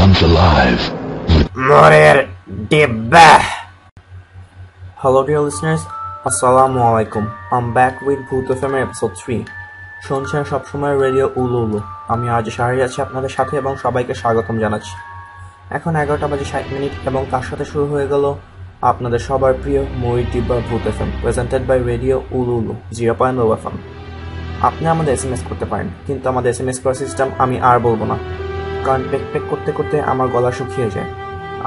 comes alive. Morir Dibba. Hello dear listeners, Assalamu alaikum. I'm back with Bhoot FM episode 3. শুনছেন সবসময় radio উলু উলু। আমি আজ শাহরি আছি আপনাদের সাথে এবং সবাইকে স্বাগতম জানাচ্ছি। এখন 11:60 এবং তার সাথে শুরু হয়ে গেল আপনাদের সবার প্রিয় মরির ডিব্বা ভূত FM, প্রেজেন্টেড বাই রেডিও উলু উলু 0.0 FM। আপনি আমাদের SMS করতে পারেন, কিন্তু আমাদের SMS করার সিস্টেম আমি আর বলবো না, কারণ পেক করতে করতে আমার গলা শুকিয়ে যায়।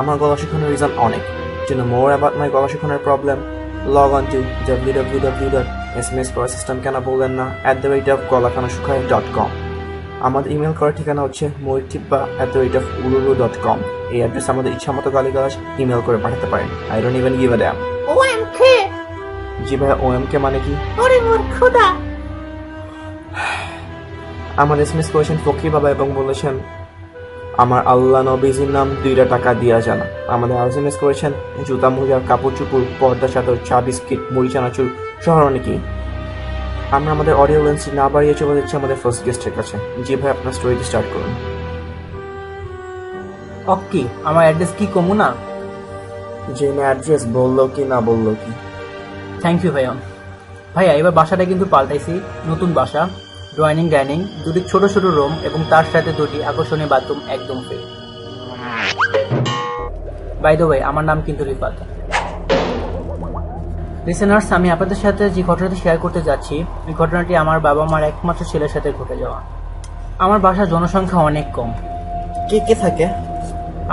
আমার গলা শুকানোর রিজন অনেক। To know more about my গলা শুকানোর problem, log on to www.sms-system@golakanashukai.com। আমাদের ইমেল করার ঠিকানা হচ্ছে moritibba@ululu.com। এই অ্যাড্রেস আমাদের ইচ্ছা মতো গালিগালাজ ইমেল করে পাঠাতে পারেন। I don't even give a damn। OMK। জি ভাই, OMK মানে কি? ওরে মোর খোদা। আমাদের এসএমএস করেছেন ফকির বাবা এবং বলেছেন আমার আল্লাহ নবীজির নাম 2 টাকা দিয়া জানা। আমাদের এসএমএস করেছেন জুতা মোজা কাপড় চুপুর পর্দা চাদর চা বিস্কিট মুড়ি চানাচুর সহ অনেকেই। আমরা আমাদের অডিও লেন্সটি না বাড়িয়ে চলে যাচ্ছি আমাদের ফার্স্ট গেস্টের কাছে। জি ভাই, আপনার স্টোরিটি স্টার্ট করুন। ওকে, আমার অ্যাড্রেস কি কমু না? যে অ্যাড্রেস বললো কি না বললো কি? থ্যাংক ইউ ভাইয়া এবার বাসাটা কিন্তু পাল্টাইছি, নতুন বাসা, ড্রয়িং ডাইনিং, দুটি ছোট ছোট রুম এবং তার সাথে দুটি আকর্ষণীয় বাথরুম একদম ফ্রি। বাই দ্য ওয়ে, আমার নাম কিন্তু রিফাত। লিসেনার্স, আমি আপনাদের সাথে যে ঘটনাটি শেয়ার করতে যাচ্ছি, এই ঘটনাটি আমার বাবা মার একমাত্র ছেলের সাথে ঘটে যাওয়া। আমার বাসার জনসংখ্যা অনেক কম। কে কে থাকে?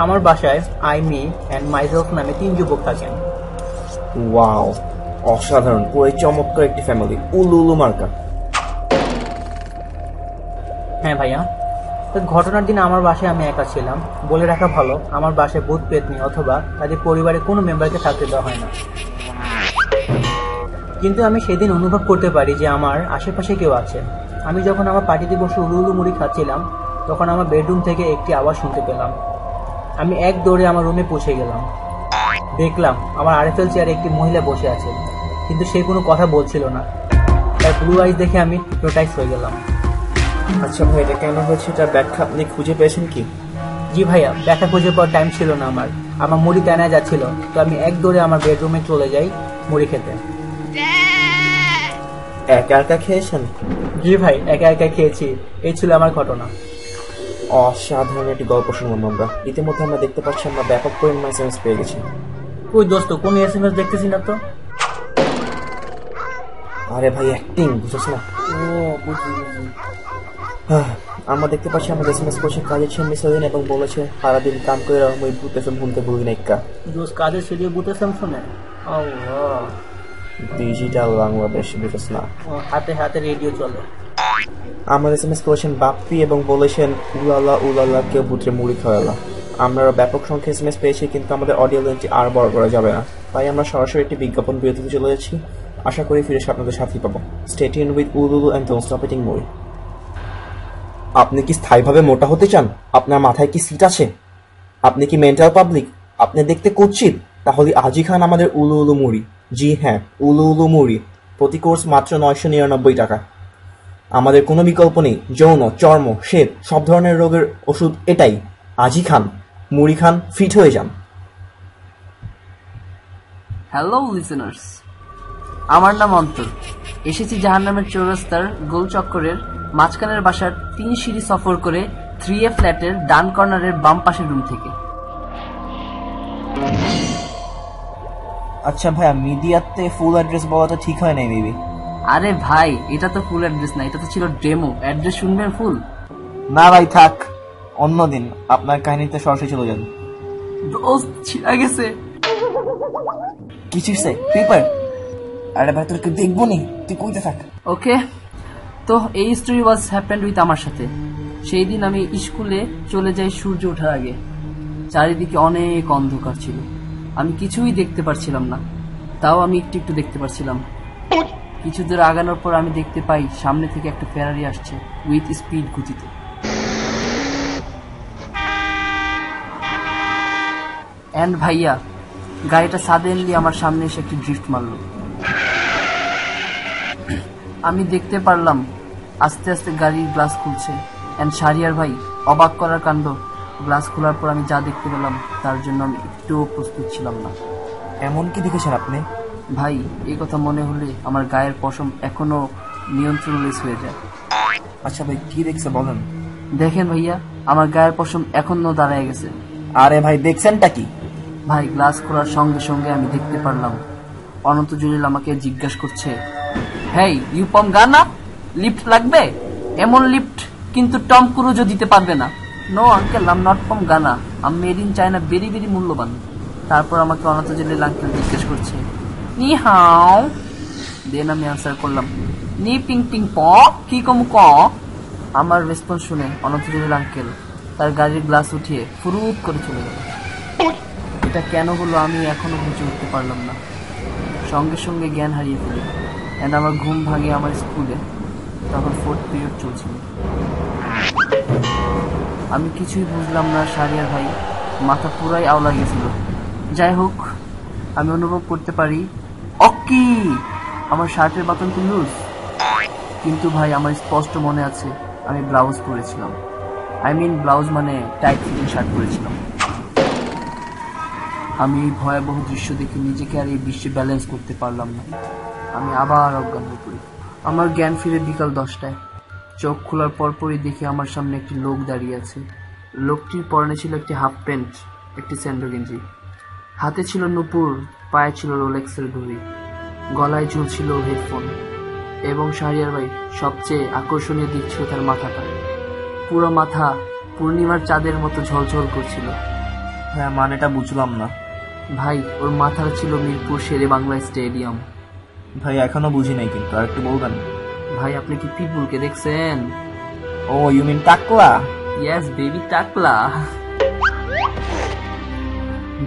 আমার বাসায় আই, মি অ্যান্ড মাইসেলফ নামে 3 যুবক থাকেন। ওয়াও, অসাধারণ, পুরো চমৎকার একটি ফ্যামিলি। উলু উলু মার্কা। হ্যাঁ ভাইয়া, তো ঘটনার দিন আমার বাসায় আমি একা ছিলাম। বলে রাখা ভালো, আমার বাসায় ভূত পেতনি অথবা তাদের পরিবারের কোনো মেম্বারকে থাকতে দেওয়া হয় না। কিন্তু আমি সেদিন অনুভব করতে পারি যে আমার আশেপাশে কেউ আছে। আমি যখন আমার পার্টিতে বসে উলু উলু মুড়ি খাচ্ছিলাম, তখন আমার বেডরুম থেকে একটি আওয়াজ শুনতে পেলাম। আমি এক দৌড়ে আমার রুমে পৌঁছে গেলাম। দেখলাম আমার আরএফএল চেয়ারে একটি মহিলা বসে আছে, কিন্তু সে কোনো কথা বলছিল না। তার ব্লু আইজ দেখে আমি হিপনোটাইজ হয়ে গেলাম। আচ্ছা ভাই, এটা কেন হয়েছে তার ব্যাখ্যা আপনি খুঁজে পেয়েছেন কি? জি ভাইয়া, ব্যাখ্যা খুঁজে পাওয়ার টাইম ছিল না আমার মুড়ি টানা যাচ্ছিল, তো আমি এক দৌড়ে আমার বেডরুমে চলে যাই মুড়ি খেতে। একা একা খেয়েছেন? জি ভাই, একা একা খেয়েছি। এই ছিল আমার ঘটনা। অসাধারণ একটি গল্প শুনলাম আমরা। ইতিমধ্যে আমরা দেখতে পাচ্ছি আমরা ব্যাপক পরিমাণে এসএমএস পেয়ে গেছি। ওই দোস্ত, কোন এসএমএস দেখতেছি না তো? আরে ভাই, অ্যাক্টিং বুঝছ না? ও বুঝি। আমরা দেখতে পাচ্ছি আমাদের এসএমএস করছে কাজের ছেলে মিসলিন এবং বলেছে সারাদিন কাম করে আমি ভূত এফএম শুনতে ভুলি না। দোস্ত কাজের সেরিয়ে বুতেছাম শুনে আল্লাহ, ডিজিটাল বাংলাদেশ বুঝছ না? হাতে হাতে রেডিও চলে। আমাদের এসএমএস করেছেন বাপ্পি এবং বলেছেন উলালা উলালা কেউ ভূতরে মুড়ি খাওয়ালা। আমরা ব্যাপক সংখ্যা এসএমএস পেয়েছি, কিন্তু আমাদের অডিও লেন্সটি আর বড় করা যাবে না, তাই আমরা সরাসরি একটি বিজ্ঞাপন বিরতিতে চলে যাচ্ছি। আশা করি ফিরে এসে আপনাদের সাথেই পাবো। Stay tuned with Ululu and don't stop eating muri. আপনি কি স্থায়ীভাবে মোটা হতে চান? আপনার মাথায় কি সিট আছে? আপনি কি মেন্টাল পাবলিক? আপনি দেখতে কুৎসিত? তাহলে আজই খান আমাদের উলু উলু মুড়ি। জি হ্যাঁ, উলু উলু মুড়ি। প্রতি কোর্স মাত্র 999 টাকা। আমাদের কোনো বিকল্প নেই। যৌন, চর্ম, শ্বেত সব ধরনের রোগের ওষুধ এটাই। আজই খান, মুড়ি খান, ফিট হয়ে যান। হ্যালো লিসেনার্স, আমার নাম অন্তর। এসেছি জাহান্নামের চৌরাস্তার গোল চক্করের মাঝখানের বাসার 3 সিঁড়ি সফর করে 3A ফ্ল্যাটের ডান কর্নারের বাম পাশের রুম থেকে। আচ্ছা ভাইয়া, মিডিয়াতে ফুল অ্যাড্রেস বলাটা ঠিক হয় নাই বেবি। আরে ভাই, এটা তো ফুল অ্যাড্রেস না, এটা তো ছিল ডেমো অ্যাড্রেস। শুনবেন ফুল? না ভাই থাক, অন্যদিন আপনার কাহিনীতে সরাসরি চলে যান। দোস্ত ছিড়া গেছে। কি ছিড়ছে? পেপার? আরে ভাই তোর দেখবো নি, তুই কইতে থাক। ওকে, তো এই স্টোরি ওয়াজ হ্যাপেন্ড উইথ আমার সাথে। সেই দিন আমি স্কুলে চলে যাই সূর্য ওঠার আগে। চারিদিকে অনেক অন্ধকার ছিল, আমি কিছুই দেখতে পারছিলাম না। তাও আমি একটু একটু দেখতে পারছিলাম। কিছু দূর আগানোর পর আমি দেখতে পাই সামনে থেকে একটা ফেরারি আসছে উইথ স্পিড গতিতে। এন্ড ভাইয়া, গাড়িটা সাডেনলি আমার সামনে এসে একটি ড্রিফট মারল। আমি দেখতে পারলাম আস্তে আস্তে গাড়ির গ্লাস খুলছে। এন্ড শাহরিয়ার ভাই, অবাক করার কাণ্ড, গ্লাস খোলার পর আমি যা দেখতে পেলাম তার জন্য আমি একটুও প্রস্তুত ছিলাম না। এমন কি দেখেছেন আপনি? ভাই, এই কথা মনে হলে আমার গায়ের পশম এখনো নিয়ন্ত্রণলেস হয়ে যায়। আচ্ছা ভাই, কি দেখছে বলেন। দেখেন ভাইয়া, আমার গায়ের পশম এখনো দাঁড়ায় গেছে। আরে ভাই, দেখছেনটা কি? ভাই, গ্লাস খোলার সঙ্গে সঙ্গে আমি দেখতে পারলাম অনন্ত জলিল আমাকে জিজ্ঞাসা করছে, hey you pom Gaana, lift লাগবে? এমন লিফট কিন্তু টম ক্রুজও দিতে পারবে না। No uncle, I'm not from Ghana, I'm made in China, very very মূল্যবান। তারপর আমাকে অনন্ত জলিল আঙ্কেল জিজ্ঞেস করছে, নি হাও? দেন আমি আনসার করলাম, নি পিং পিং প, কি কম ক। আমার রেসপন্স শুনে অনন্ত জলিল আঙ্কেল তার গাড়ির গ্লাস উঠিয়ে ফুরুত করে চলে গেল। এটা কেন হলো আমি এখনো বুঝে উঠতে পারলাম না। সঙ্গে সঙ্গে জ্ঞান হারিয়ে ফেলি অ্যান্ড আমার ঘুম ভাঙে আমার স্কুলে। তখন 4th পিরিয়ড চলছিল। আমি কিছুই বুঝলাম না শাহরিয়ার ভাই, মাথা পুরাই আওলা গেছিল। যাই হোক, আমি অনুভব করতে পারি অক্কি আমার শার্টের বাটন তো লুজ। কিন্তু ভাই, আমার স্পষ্ট মনে আছে আমি ব্লাউজ পরেছিলাম। আই মিন ব্লাউজ মানে টাইট ফিটিং শার্ট পরেছিলাম। আমি এই ভয়াবহ দৃশ্য দেখে নিজেকে আর এই বিশ্বে ব্যালেন্স করতে পারলাম না। আমি আবার অজ্ঞান হয়ে পড়ি। আমার জ্ঞান ফিরে বিকাল 10টায়। চোখ খোলার পরপরই দেখি আমার সামনে একটি লোক দাঁড়িয়ে আছে। লোকটির পরনে ছিল একটি হাফ প্যান্ট, একটি স্যান্ডো গেঞ্জি, হাতে ছিল নুপুর, পায়ে ছিল রোলেক্সের ঘড়ি, গলায় ঝুলছিল হেডফোন। এবং শাহরিয়ার ভাই, সবচেয়ে আকর্ষণীয় দিক ছিল তার মাথাটা। পুরো মাথা পূর্ণিমার চাঁদের মতো ঝলঝল করছিল। হ্যাঁ, মানেটা বুঝলাম না ভাই, ওর মাথার ছিল মিরপুর শেরে বাংলা স্টেডিয়াম। ভাই, এখনো বুঝি নাই, কিন্তু আর একটু বলবেন? ভাই, আপনি কি পিটবুলকে দেখছেন? ও, ইউ মিন টাকলা? ইয়েস বেবি, টাকলা।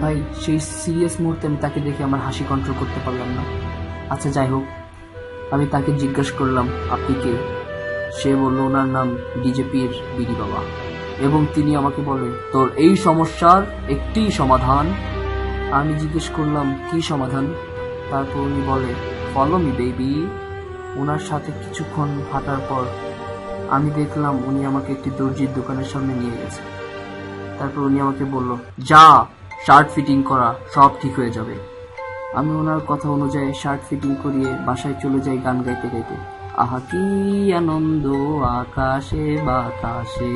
ভাই, সেই সিরিয়াস মুহূর্তে আমি তাকে দেখে আমার হাসি কন্ট্রোল করতে পারলাম না। আচ্ছা যাই হোক, আমি তাকে জিজ্ঞাসা করলাম, আপনি কে? সে বলল ওনার নাম বিজেপির বিডি বাবা, এবং তিনি আমাকে বলে, তোর এই সমস্যার একটি সমাধান। আমি জিজ্ঞেস করলাম, কি সমাধান? তারপর উনি বলে, ফলো মি বেবি। ওনার সাথে কিছুক্ষণ হাঁটার পর আমি দেখলাম উনি আমাকে একটি দর্জির দোকানের সামনে নিয়ে গেছে। তারপর উনি আমাকে বলল, যা শার্ট ফিটিং করা, সব ঠিক হয়ে যাবে। আমি ওনার কথা অনুযায়ী শার্ট ফিটিং করিয়ে বাসায় চলে যাই গান গাইতে গাইতে। আহা কি আনন্দ আকাশে বাতাসে।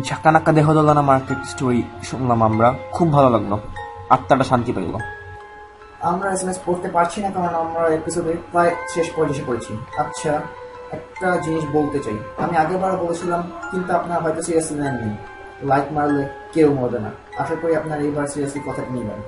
ঝাঁকানাক্কা দেহ দোলানা মার্কেট স্টোরি শুনলাম আমরা, খুব ভালো লাগলো, আত্মাটা শান্তি পেল। আমরা এসএমএস পড়তে পারছি না কারণ আমরা এপিসোডে প্রায় শেষ পর্যায়ে পড়েছি। আচ্ছা, একটা জিনিস বলতে চাই, আমি আগেরবার বলেছিলাম কিন্তু আপনারা হয়তো সিরিয়াসলি নেননি। লাইক মারলে কেউ মরবে না, আশা করি আপনারা এইবার সিরিয়াসলি কথাটা নিবেন।